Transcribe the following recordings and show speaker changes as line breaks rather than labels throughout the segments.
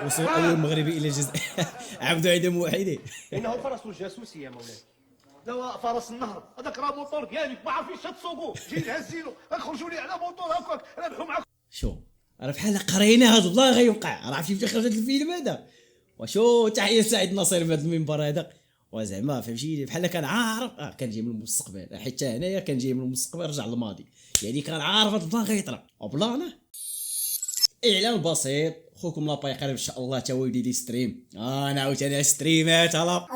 وصول اول مغربي الى الجزائر. عبدو عيد موحدي.
انه فرس الجاسوسي يا مولاي. دواء فرس النهر هذاك راه موطور ديالك ما عارفينش تسوقوا، جي نهزينو غنخرجوا لي على موطور هكاك ربحوا معاك.
شو راه بحال قرينا هذا والله غيوقع، راه عرفتي فين خرج هذا الفيلم هذا. وشو تحيه سعيد ناصر في هذا المنبر هذا، وزعما فهمتي بحال كان عارف كان جاي من المستقبل، حتى هنايا كان جاي من المستقبل رجع للماضي، يعني كان عارف هذا البلان غيطرا وبلانه. اعلان بسيط، خوكم لاباي قريب ان شاء الله تا هو يدير لي ستريم. انا عاوتاني ستريمات هلا.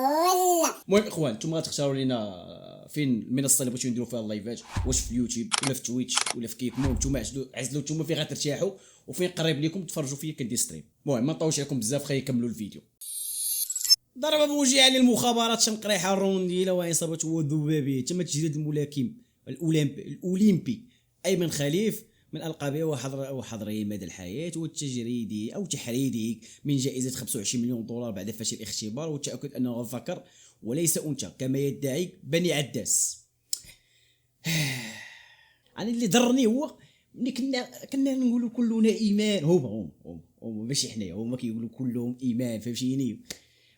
المهم اخوان نتوما تختاروا لينا فين المنصه اللي بغيتو نديرو فيها اللايفات، واش في اليوتيوب ولا في تويتش ولا في كيك. المهم نتوما عزلوا نتوما فين غترتاحوا وفين قريب لكم تفرجوا فيا كندير ستريم. المهم ما نطولش عليكم بزاف، خلينا نكملوا الفيديو. ضربه بوجه للمخابرات شنقريحه الرونديله وعصابه وذبابيه تم تجريد الملاكم الاولمبي ايمن خليف من القابه وحضره مدى الحياه والتجريدي او تحريدي من جائزه 25 مليون دولار بعد فشل الاختبار والتاكد انه ذكر وليس انثى كما يدعي بني عداس. انا اللي ضرني هو ملي كنا نقولوا كلنا ايمان، هما ماشي حنايا، هما كيقولوا كلهم ايمان فهمتيني.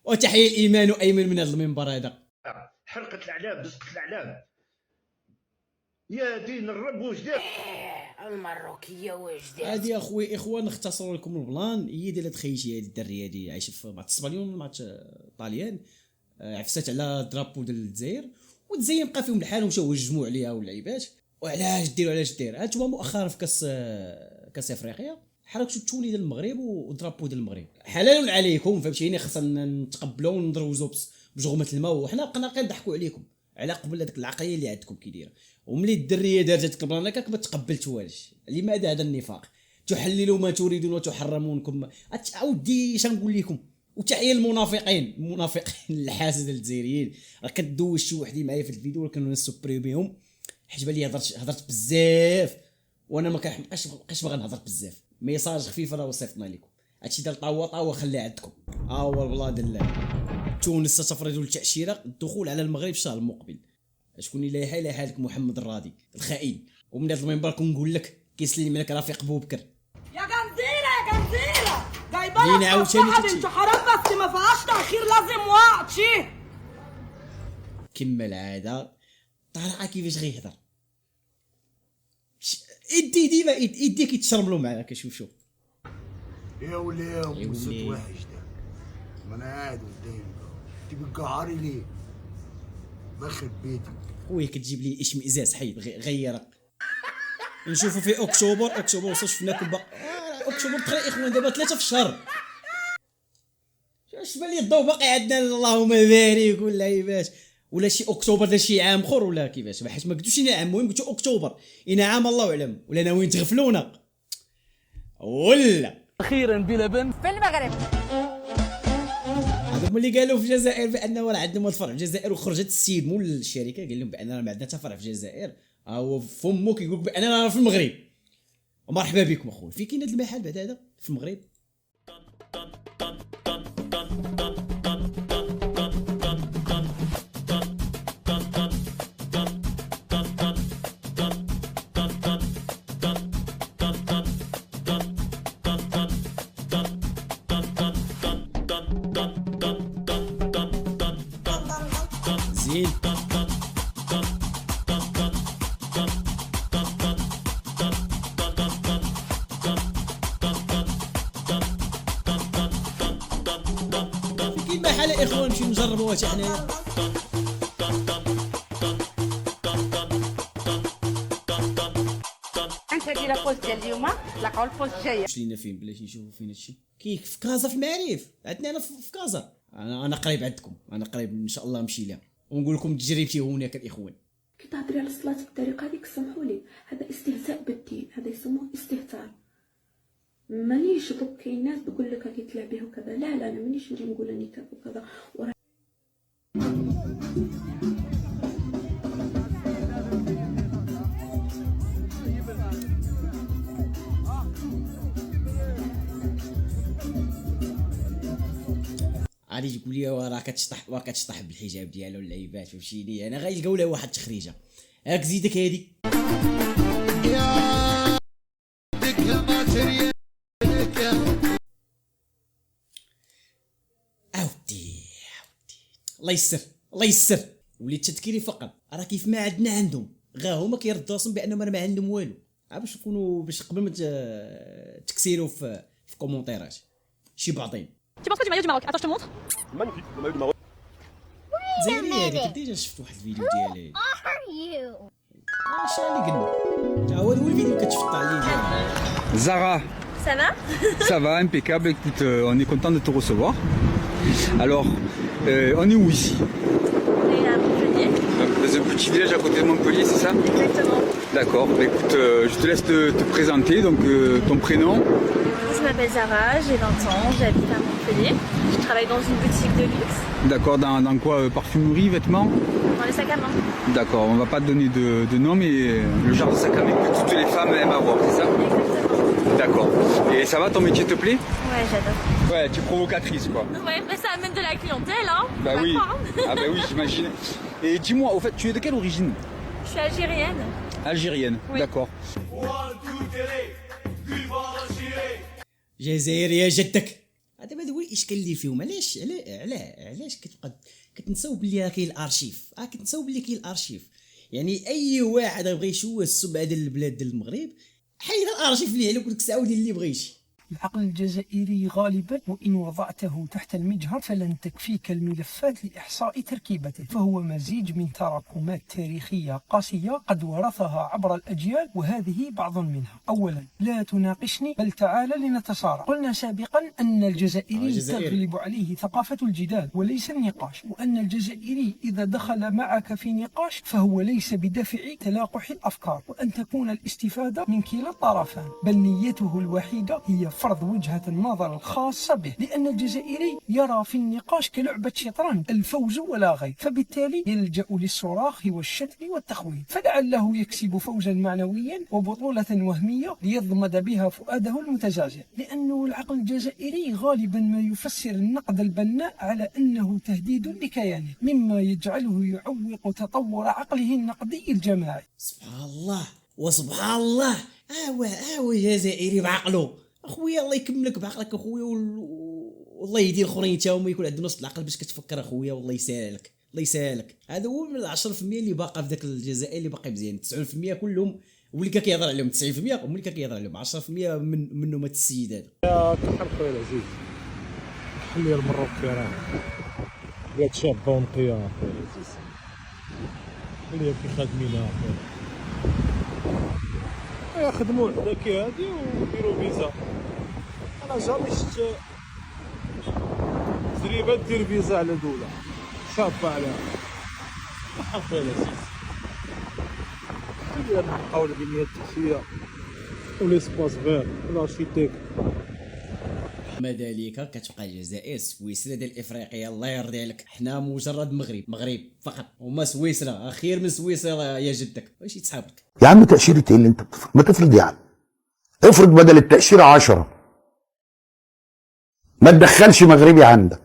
وتحيه الايمان ايمن من هذا المنبر هذا.
حرقة الاعلام دزت الاعلام يا دين الرب وجدات
المروكيه وجدات.
هادي اخوي اخوان نختصروا لكم البلان. هي ديال خيتي هذه الدريه هذه عايشه في ماتش اسبانيول ماتش طاليان، عفسات على درابو ديال الجزائر والجزائر بقى فيهم الحال ومشاو هجموا عليها واللعيبات. وعلاش ديروا علاش دير هانتوما مؤخرا في كاس افريقيا حركتوا التولي ديال المغرب ودرابو ديال المغرب حلال عليكم فهمتيني. خصنا نتقبلوا وندروزوا بجغمه الماء وحنا بقينا كنضحكوا عليكم على قبل هذيك العقليه اللي عندكم كي دايره. وملي الدريه دارت هذيك البلان هكاك ما تقبلتوهاش. لماذا هذا النفاق؟ تحللوا ما تريدون وتحرمونكم. اودي اش نقول لكم. وتحيه المنافقين الحاسد الجزائريين. راه كدوش شي وحدين معايا في الفيديو ولكن نسوبريميهم حيت بالي هضرت بزاف وانا ما كنبقاش باغي نهضر بزاف. ميساج خفيف راه وصيفطنا لكم. هادشي ديال طاوه خليه عندكم. هو البلاد تونس ستفرض التاشيره الدخول على المغرب الشهر المقبل. شكون اللي لايحه لك محمد الراضي الخائن. ومن هذا المنبر كنقول لك كيسلم عليك رفيق بوبكر
يا جنزيره جايبه
لينا عاوتاني
انت حرام بس ما فيهاش تاخير لازم وقت شي.
كما العاده طارقه كيفاش غيهضر ادي ديما ادي كيتشرملوا معاك. شوف
يا وليه وصوت وحش ده ما انا قاعد قدامك تبقى عاري ليه؟ بخرب بيتك
خويا كتجيب لي اشمئزاز حيد غيرك. نشوفوا في اكتوبر وصل شفناكم اكتوبر تقريبا اخوان دابا 3 في الشهر. اش بان لي الضو باقي عندنا اللهم بارك ولا عيبات ولا شي اكتوبر دا شي عام اخر ولا كيفاش. حيت ما قلتوش عام المهم قلتو اكتوبر عام الله اعلم ولا ناويين تغفلونا ولا
اخيرا بلبن
في المغرب.
هذوك اللي قالوا في الجزائر بان راه عندنا الفرع في الجزائر وخرجت السيد مول الشركه قال لهم بان راه ما عندنا حتى فرع في الجزائر. هو فمو كيقول بان راه في المغرب. ومرحبا بكم اخويا. في كاين هذا المحل بعد هذا في المغرب. زين كاين محل اخوان نمشيو نجربوها حتى حنايا.
انت دير البوست ديال اليوم تلاقاو البوست الجايه.
واش لينا فين بلاتي نشوفوا فين هادشي كيف في كازا في المعارف عندنا انا في كازا. انا قريب عندكم انا قريب ان شاء الله نمشي لها ونقول لكم تجربتي هناك الاخوان.
كي تهضري على الصلاة بالطريقة هذيك سمحوا لي هذا استهزاء بالدين هذا يسموه استهتار. مانيش دوك كاين ناس تقول لك هاكي تلعب به وكذا لا انا مانيش نجي نقول اني كذا وكذا
غادي تقول لي راه كتشطح بالحجاب ديالو اللعيبات فهمتيني. انا غيلقاو لها واحد التخريجه هاك زيدك هادي الله يسر الله يسر. وليت تذكيري فقط، راه كيف ما عندهم غا هما كيردوا راسهم بانهم راه ما عندهم والو، باش نكونوا باش قبل ما تكسيروا في كومونتيرات شي بعضين.
Tu penses quoi du maillot du Maroc? Attends, je te montre.
Magnifique, le maillot du Maroc.
زيري هذيك ديجا شفت واحد الفيديو ديالي.
are you?
اش اللي قلنا هو الفيديو اللي كتشفط عليه ديالي.
Zara,
Ça va?
ça va, impeccable. Écoute, on est content de te recevoir. Alors, on est où ici?
On est à Montpellier.
Dans un petit village à côté de Montpellier, c'est ça?
Exactement.
D'accord. Bah, écoute, je te laisse te présenter. Donc, ton prénom?
Je m'appelle Zara, j'ai 20 ans, j'habite à Montpellier. Je travaille dans une boutique de luxe,
D'accord. Dans quoi? Parfumerie, vêtements?
dans les sacs à main.
D'accord. On va pas te donner de nom, mais le genre de sac à main que toutes les femmes aiment avoir, c'est ça?
Exactement.
D'accord. Et ça va, ton métier te plaît?
Ouais, j'adore.
Ouais, tu es provocatrice, quoi.
Ouais, mais ça amène de la clientèle, hein.
Bah
Faut
oui.
pas croire, hein.
Ah bah oui, j'imagine. Et dis-moi, au fait, tu es de quelle origine?
Je suis algérienne.
Algérienne.
Oui.
D'accord.
جزائريه جدك. هذا هو الاشكال اللي فيهم. علاش كتبقى كتنساو بلي راه كاين الارشيف، كتنساو بلي كاين الارشيف. يعني اي واحد بغى يشوه السمعه ديال البلاد ديال المغرب حيد الارشيف اللي عليك وديك الساعه ودير اللي بغيتي.
العقل الجزائري غالبا وإن وضعته تحت المجهر فلن تكفيك الملفات لإحصاء تركيبته، فهو مزيج من تراكمات تاريخية قاسية قد ورثها عبر الأجيال، وهذه بعض منها. أولا، لا تناقشني بل تعال لنتصارع. قلنا سابقا أن الجزائري تغلب عليه ثقافة الجدال وليس النقاش، وأن الجزائري إذا دخل معك في نقاش فهو ليس بدافع تلاقح الأفكار، وأن تكون الاستفادة من كلا الطرفان، بل نيته الوحيدة هي فرض وجهة النظر الخاصة به، لأن الجزائري يرى في النقاش كلعبة شطرنج الفوز ولا غير، فبالتالي يلجأ للصراخ والشتم والتخوين، فلعله يكسب فوزا معنويا وبطولة وهمية ليضمد بها فؤاده المتزعزع، لأنه العقل الجزائري غالبا ما يفسر النقد البناء على أنه تهديد لكيانه، مما يجعله يعوق تطور عقله النقدي الجماعي.
سبحان الله وسبحان الله. جزائري بعقله اخويا، الله يكملك بعقلك اخويا، والله يدير الاخرين تا هما يكون عندهم نفس العقل باش كتفكر اخويا، والله يسهلك الله يسهلك. هذا هو من 10% اللي باقا في ذاك الجزائر اللي باقي مزيان. 90% كلهم ولي كيهضر عليهم، 90% ولي كيهضر عليهم، 10% منهم هاد السيد هذا.
يا كحل خويا العزيز، خلي المروكي راه بلاد شابه ونقيه خويا العزيز، خليها كي خادمينها خويا. يخدموا وحده كي هادي ويديروا فيزا. انا جامي شفت زريبه دير فيزا على دوله شابه عليها. خويا العزيز، خلينا نبقاو البنيه التحتيه وليسباس فير والارشيتيك.
ما ذلك كتبقى الجزائر سويسرا ديال افريقيا، الله يرضي عليك. حنا مجرد مغرب فقط، وما سويسرا خير من سويسرا يا جدك. واش يتسحب لك
يا عم؟ تأشيرة ايه اللي انت بتفرض؟ ما تفرض يا عم، افرض بدل التأشيرة 10، ما تدخلش مغربي عندك،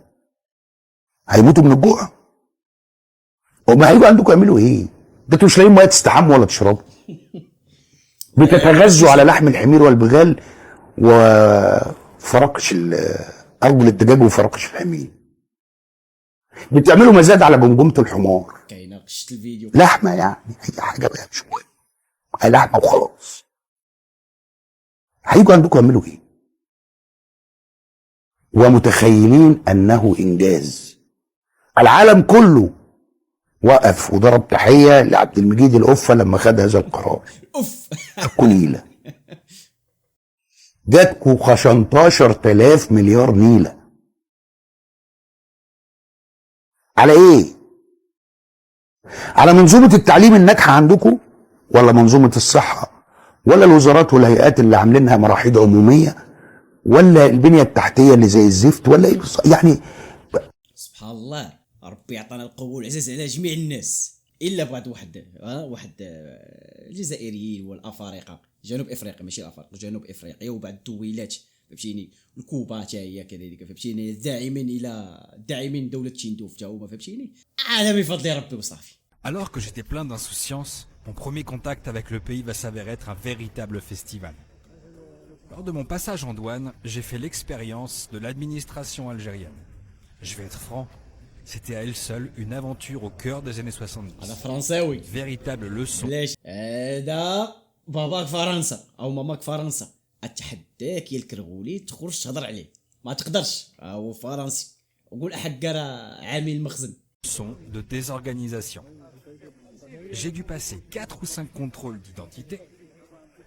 هيموتوا من الجوع. وما هيجوا عندكم يعملوا ايه؟ ده انتوا مش لاقيين ميه تستحموا ولا تشربوا، بتتغذوا على لحم الحمير والبغال وفراقش ارجل الدجاج وفراقش الحمير، بتعملوا مزاد على جمجمة الحمار.
كاينه شفت الفيديو،
لحمه يعني اي حاجه بقى مش مهم، هي لحمه وخلاص. هيجوا عندكم يعملوا ايه؟ ومتخيلين انه انجاز. العالم كله وقف وضرب تحيه لعبد المجيد القفه لما خد هذا القرار.
اوف
كنيله جاتكوا 15,000 مليار نيله على ايه؟ على منظومه التعليم الناجحه عندكم، ولا منظومه الصحه، ولا الوزارات والهيئات اللي عاملينها مراحيض عموميه، ولا البنيه التحتيه اللي زي الزفت، ولا ايه يعني؟
سبحان الله، ربي يعطينا القوه والعزاز على جميع الناس، الا بغات واحد الجزائريين والافارقه، جنوب افريقيا ماشي الافارقه، جنوب افريقيا وبعد الدويلات فهمتيني، الكوبا حتى هي كذلك فهمتيني، داعمين دوله تشيندوف حتى هما فهمتيني. هذا بفضل ربي وصافي.
Alors que j'étais plein d'insouciance, mon premier contact avec le pays va s'avérer être un véritable festival. Lors de mon passage en douane, j'ai fait l'expérience de l'administration algérienne. Je vais être franc, c'était à elle seule une aventure au cœur des années 70.
هذا فرنساوي.
Véritable leçon.
ليش هذا باباك فرنسا او ماماك فرنسا، اتحداك يا الكرغولي تخرج تهضر عليه، ما تقدرش هو فرنسي، وقول احد راه عامل مخزن.
Leçon de désorganisation. J'ai dû passer 4 ou 5 contrôles d'identité,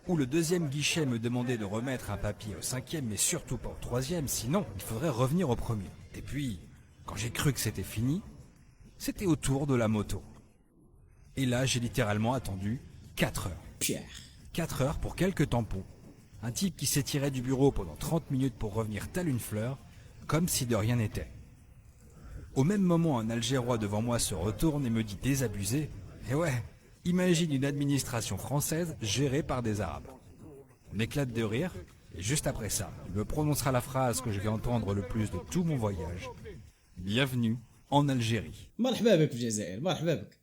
où le deuxième guichet me demandait de remettre un papier au cinquième, mais surtout pas au troisième, sinon il faudrait revenir au premier. Et puis, quand j'ai cru que c'était fini, c'était au tour de la moto. Et là, j'ai littéralement attendu 4 heures.
Pierre.
4 heures pour quelques tampons. Un type qui s'étirait du bureau pendant 30 minutes pour revenir tel une fleur, comme si de rien n'était. Au même moment, un Algérois devant moi se retourne et me dit désabusé. Et ouais, imagine une administration française gérée par des Arabes. On éclate de rire, et juste après ça, il me prononcera la phrase que je vais entendre le plus de tout mon voyage. Bienvenue en Algérie.
مرحبا بك في الجزائر، مرحبا بك.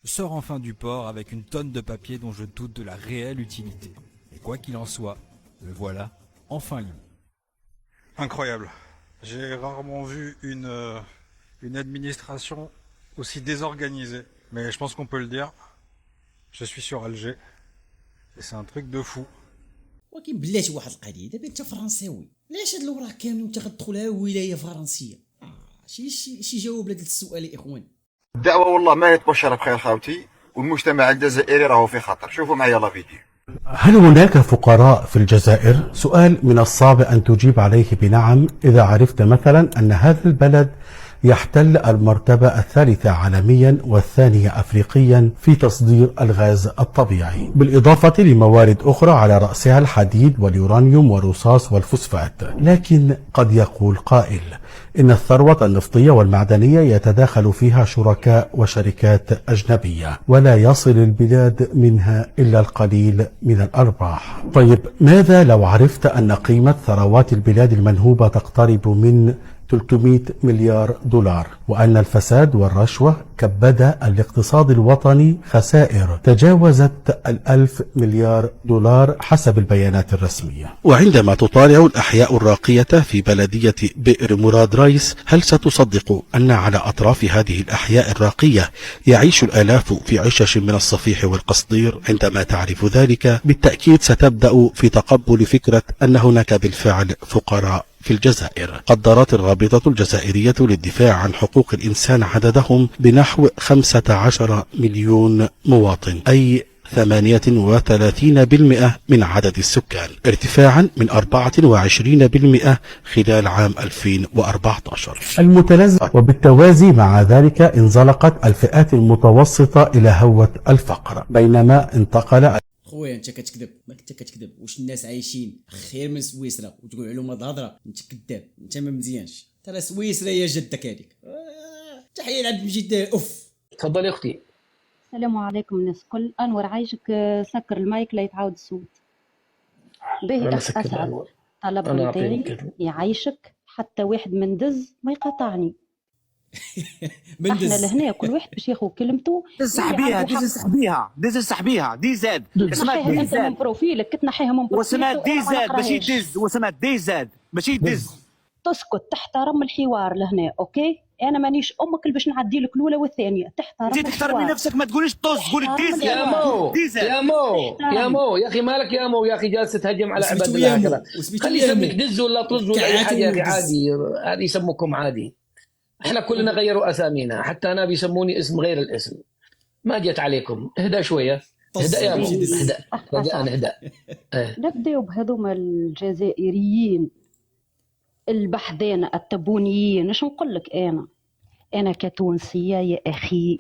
Je sors enfin du port avec une tonne de papier dont je doute de la réelle utilité. Et quoi qu'il en soit, le voilà enfin libre.
Incroyable. J'ai rarement vu une administration aussi désorganisée. Mais je pense qu'on peut le dire. Je suis sur Alger. Et c'est un truc de fou.
ولكن بلاتي واحد القضيه، دابا انت فرنساوي، علاش هاد الوراق كاملين وانت غتدخلها ولايه فرنسيه؟ شي جواب لهذا السؤال يا اخوان.
الدعوه والله ما يتبشر بخير خاوتي، والمجتمع الجزائري راهو في خطر. شوفوا معايا لا فيديو.
هل هناك فقراء في الجزائر؟ سؤال من الصعب أن تجيب عليه بنعم إذا عرفت مثلا أن هذا البلد يحتل المرتبة الثالثة عالميا والثانية أفريقيا في تصدير الغاز الطبيعي، بالإضافة لموارد أخرى على رأسها الحديد واليورانيوم والرصاص والفوسفات. لكن قد يقول قائل إن الثروة النفطية والمعدنية يتداخل فيها شركاء وشركات أجنبية، ولا يصل البلاد منها إلا القليل من الأرباح. طيب ماذا لو عرفت أن قيمة ثروات البلاد المنهوبة تقترب من 300 مليار دولار، وأن الفساد والرشوة كبد الاقتصاد الوطني خسائر تجاوزت 1000 مليار دولار حسب البيانات الرسمية؟ وعندما تطالع الأحياء الراقية في بلدية بئر مراد رايس، هل ستصدق أن على أطراف هذه الأحياء الراقية يعيش الآلاف في عشش من الصفيح والقصدير؟ عندما تعرف ذلك بالتأكيد ستبدأ في تقبل فكرة أن هناك بالفعل فقراء في الجزائر. قدرت الرابطة الجزائرية للدفاع عن حقوق الإنسان عددهم بنحو 15 مليون مواطن، أي 38% من عدد السكان، ارتفاعا من 24% خلال عام 2014 المتلازم. وبالتوازي مع ذلك انزلقت الفئات المتوسطة إلى هوة الفقر، بينما انتقل.
خويا انت كتكذب، ما انت كتكذب. واش الناس عايشين خير من سويسرا وتقول عليهم هاد الهضره؟ انت كذاب، انت ما مزيانش. ترى سويسرا هي جدك هذيك. تحيه لعبد المجيد اوف.
تفضلي اختي.
السلام عليكم الناس الكل. انور عايشك سكر المايك لا يتعاود الصوت. باهي اسعد طلب نتاعي يعيشك حتى واحد من دز ما يقاطعني. احنا لهنا كل واحد باش ياخذ كلمته.
سحبيها ديز سحبيها دي زاد
اسمها دي زاد من بروفيلك كتنحيها من بروفيلك
وسمات دي زاد ماشي دز، وسمات دي زاد ماشي دز.
تسكت تحترم الحوار لهنا اوكي؟ انا مانيش امك اللي باش نعدي لك الاولى والثانيه. تحترم
انت تحترمي نفسك، ما تقوليش طز، قولي ديز.
يا مو يا مو يا اخي مالك يا مو يا اخي جالسه تهجم على عباد الله كذا. خلي يسميك دز ولا طز ولا اي حاجه يا اخي عادي، هذه يسموكم عادي. احنا كلنا غيروا اسامينا، حتى انا بيسموني اسم غير الاسم. ما جت عليكم، اهدى شويه، اهدى يا مو، اهدى رجاء اهدى.
نبداو بهذوما الجزائريين البحذانه التبونيين. اش نقول لك انا كتونسيه يا اخي.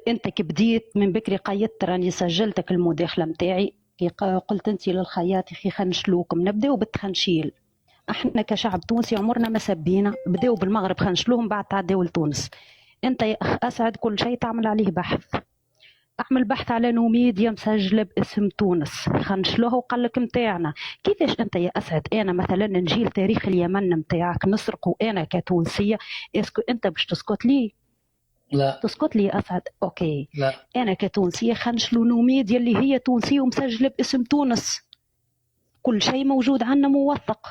انت كبديت من بكري قيدت راني سجلتك المداخله نتاعي كي قلت انت للخياط اخي خنشلوكم. نبداو بالتخنشيل. احنا كشعب تونسي عمرنا ما سبينا، بداو بالمغرب خنشلوهم بعد تعداو لتونس. انت يا اخ اسعد كل شيء تعمل عليه بحث. اعمل بحث على نوميديا مسجله باسم تونس، خنشلوها وقال لك نتاعنا. كيفاش انت يا اسعد انا مثلا نجي لتاريخ اليمن نتاعك نسرقه انا كتونسيه، اسكو انت باش تسكت لي؟
لا
تسكت لي يا اسعد. اوكي
لا.
انا كتونسيه خنشلو نوميديا اللي هي تونسيه ومسجله باسم تونس. كل شيء موجود عندنا موثق.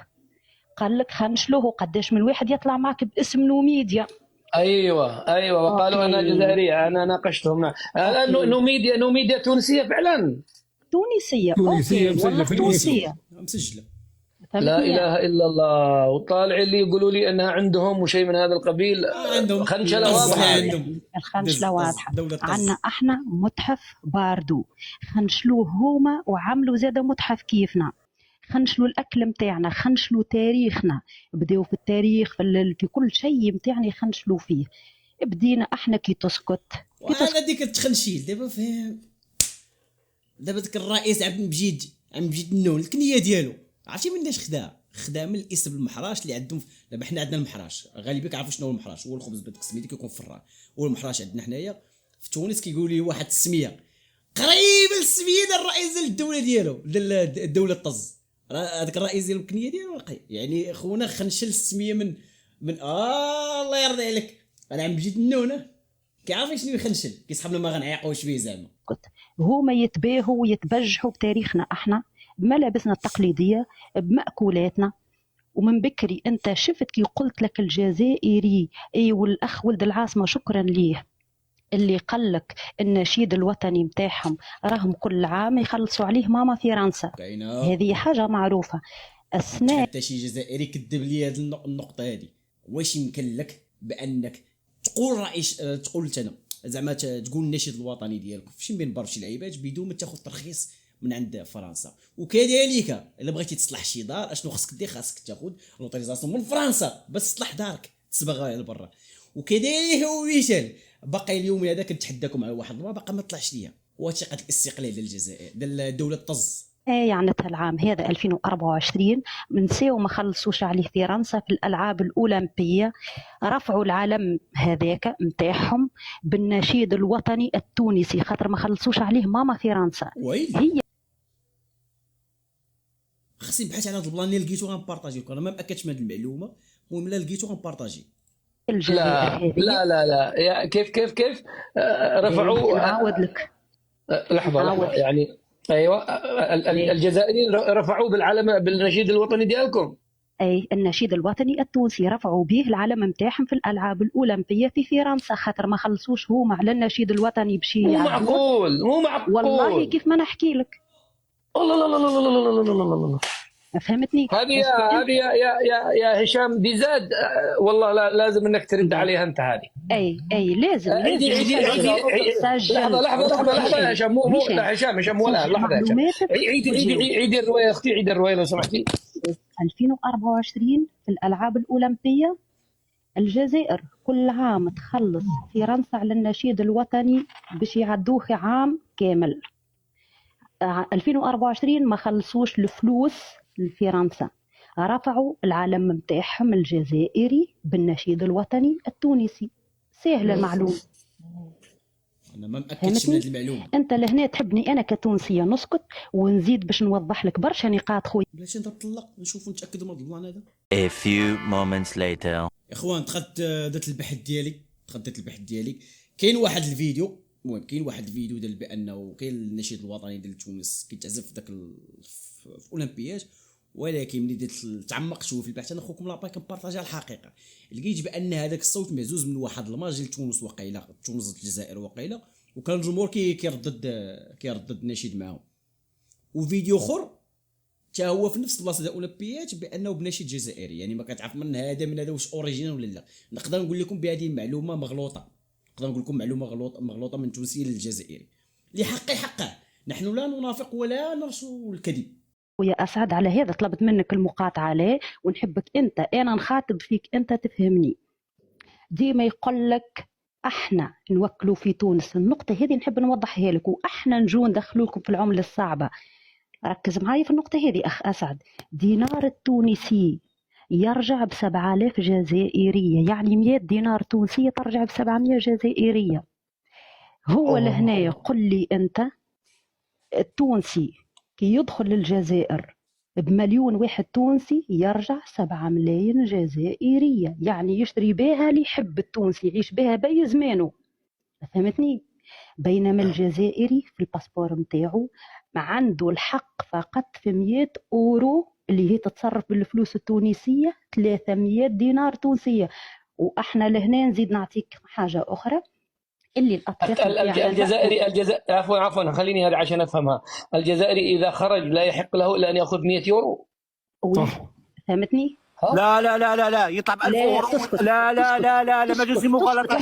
قال لك خنشلوه قداش من واحد يطلع معك باسم نوميديا.
ايوه وقالوا انا جزائريه، انا ناقشتهم. نوميديا تونسيه فعلا.
تونسيه
مسجله في
تونسيه
مسجله.
لا اله الا الله. وطالع اللي يقولوا لي انها عندهم وشيء من هذا القبيل.
عندهم
خنشله واضحه.
الخنشله واضحه. عندنا احنا متحف باردو، خنشلوه هما وعملوا زاده متحف كيفنا. خنشلوا الاكل متاعنا، خنشلوا تاريخنا، بداوا في التاريخ في كل شيء متاعنا يخنشلوا فيه. بدينا احنا كي تسكت
وهذا ديك التخنشيل دابا فهم. دابا داك الرئيس عبد المجيد النون الكنيه ديالو عرفتي مناش خدا من الاسم المحراش اللي عندهم. دابا حنا عندنا المحراش غالبا كيعرفوا شنو هو المحراش، هو الخبز بداك السميتي كيكون فران. هو المحراش عندنا حنايا في تونس كيقولوا لي واحد السميه قريب للسميه ديال الرئيس ديال الدوله ديالو ديال الدوله طز. هذاك الرئيس ديال الكنيه ديالو يعني خونا خنشل السميه من الله يرضي عليك. انا عم بجيت النونه كيعرف شنو يخنشل، كيسحبنا ما غنعيقوش فيه زعما.
هما يتباهوا ويتبجحوا بتاريخنا احنا، بملابسنا التقليديه، بمأكولاتنا. ومن بكري انت شفت كي قلت لك الجزائري اي والاخ ولد العاصمه شكرا ليه اللي قال لك النشيد الوطني متاعهم راهم كل عام يخلصوا عليه ماما فرنسا. هذه حاجه معروفه. اثناء
حتى شي جزائري كذب لي هذه النقطه هذه. واش يمكن لك بانك تقول تقول انا زعما تقول النشيد الوطني ديالك فشي بين برشي لعيبات بدون ما تاخذ ترخيص من عند فرنسا؟ وكذلك الا بغيتي تصلح شي دار اشنو خاصك دير؟ خاصك تاخذ لوطوريزاسيون من فرنسا باش تصلح دارك تصبغها لبرا. وكذلك هو ميشيل باقي اليوم هذا كنتحداكم على واحد ما باقي ما طلعش ليا وثيقه الاستقلال ديال الجزائر ديال دوله طز.
يعني العام هذا 2024 منساو ما خلصوش عليه فرنسا في الالعاب الاولمبيه. رفعوا العلم هذاك نتاعهم بالنشيد الوطني التونسي خاطر ما خلصوش عليه ماما فرنسا. هي
خصني نبحث على هذا البلان اللي لقيتو غنبارطاجي لكم. انا ما مأكدش من هذه المعلومه، المهم لا لقيتو غنبارطاجي.
لا يا كيف رفعوا.
نعاود لك
لحظه يعني ايوه الجزائريين رفعوا بالعلم بالنشيد الوطني ديالكم.
اي النشيد الوطني التونسي رفعوا به العلم نتاعهم في الالعاب الاولمبيه في فرنسا خاطر ما خلصوش هما على النشيد الوطني بشي.
مو معقول
والله كيف ما نحكي لك.
الله
فهمتني؟
هذه يا هشام دي زاد. والله لازم انك ترد عليها انت هذه.
اي لازم.
عيدي لحظه يا هشام. مو لا هشام ولا لحظه يا هشام. عيدي الروايه اختي، عيدي الروايه لو سمحتي.
2024 في الالعاب الاولمبيه الجزائر كل عام تخلص فرنسا على النشيد الوطني باش يعدوه عام كامل. 2024 ما خلصوش الفلوس لفرنسا، رفعوا العلم نتاعهم الجزائري بالنشيد الوطني التونسي. سهله المعلومه.
انا ما مأكدش من هذه المعلومه.
انت لهنا تحبني انا كتونسيه نسكت ونزيد باش نوضح لك برشا نقاط خويا.
بلاتي نطلق نشوفوا نتاكدوا من البلان هذا.
A few moments later.
يا اخوان درت البحث ديالي. كاين واحد الفيديو، المهم كاين واحد الفيديو ديال بانه كاين النشيد الوطني ديال تونس كيتعزف في داك في الاولمبيات، ولكن ملي تعمقت شويه في البحث انا خوكم لابا كنبارطاجي الحقيقه لقيت بان هذاك الصوت مهزوز من واحد الماتش ديال تونس وقيله تونس الجزائر وقيله، وكان الجمهور كيردد النشيد معاهم. وفيديو اخر حتى هو في نفس البلاصه ديال الاولمبيات بانه بنشيد جزائري، يعني ما كتعرف من هذا واش اوريجينال ولا لا. نقدر نقول لكم بهذه المعلومه مغلوطه، نقدر نقول لكم معلومه مغلوطه من تونسي للجزائري. حقه نحن لا ننافق ولا نرسل الكذب.
ويا أسعد على هذا طلبت منك المقاطعة عليه ونحبك أنت، أنا نخاطب فيك أنت تفهمني. ديما يقول لك احنا نوكلوا في تونس، النقطة هذه نحب نوضحها لك، واحنا نجو ندخلوا لكم في العملة الصعبة. ركز معايا في النقطة هذه أخ أسعد. دينار التونسي يرجع ب7000 جزائرية، يعني 100 دينار تونسية ترجع ب700 جزائرية. هو لهنا يقول لي أنت التونسي كي يدخل للجزائر بمليون واحد تونسي يرجع 7 ملايين جزائرية، يعني يشتري بها اللي يحب التونسي يعيش بها باقي زمانه. فهمتني؟ بينما الجزائري في الباسبور متاعو ما عنده الحق فقط في 100 أورو اللي هي تتصرف بالفلوس التونسية 300 دينار تونسية. وإحنا لهنا نزيد نعطيك حاجة أخرى اللي الأطياف
الجزائري عفوا خليني هذا عشان أفهمها. الجزائري إذا خرج لا يحق له إلا أن يأخذ 100 يورو.
فهمتني؟
لا لا لا لا لا يطلع ب 1000 اورو. لا لا لا لا لا مجوز مغالطه.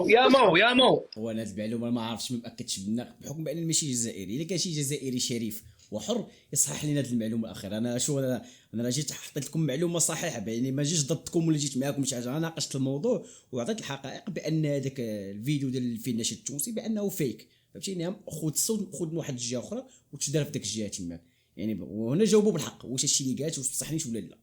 يا مو
هو انا هذه المعلومه ما عرفتش، ما مأكدش منها بحكم بان ماشي جزائري. الا كان شي جزائري شريف وحر يصحح لنا هذه المعلومه الاخيره. انا جيت حطيت لكم معلومه صحيحه، يعني ما جيتش ضدكم ولا جيت معاكم شي حاجه. انا ناقشت الموضوع وعطيت الحقائق بان هذاك الفيديو ديال فيه الناشد التونسي بانه فيك، فهمتيني. خذ الصوت خذ من واحد الجهه اخرى وتدار في ديك الجهه تما يعني. وهنا جاوبوا بالحق واش هادشي اللي قالت واش بصح نيت ولا لا.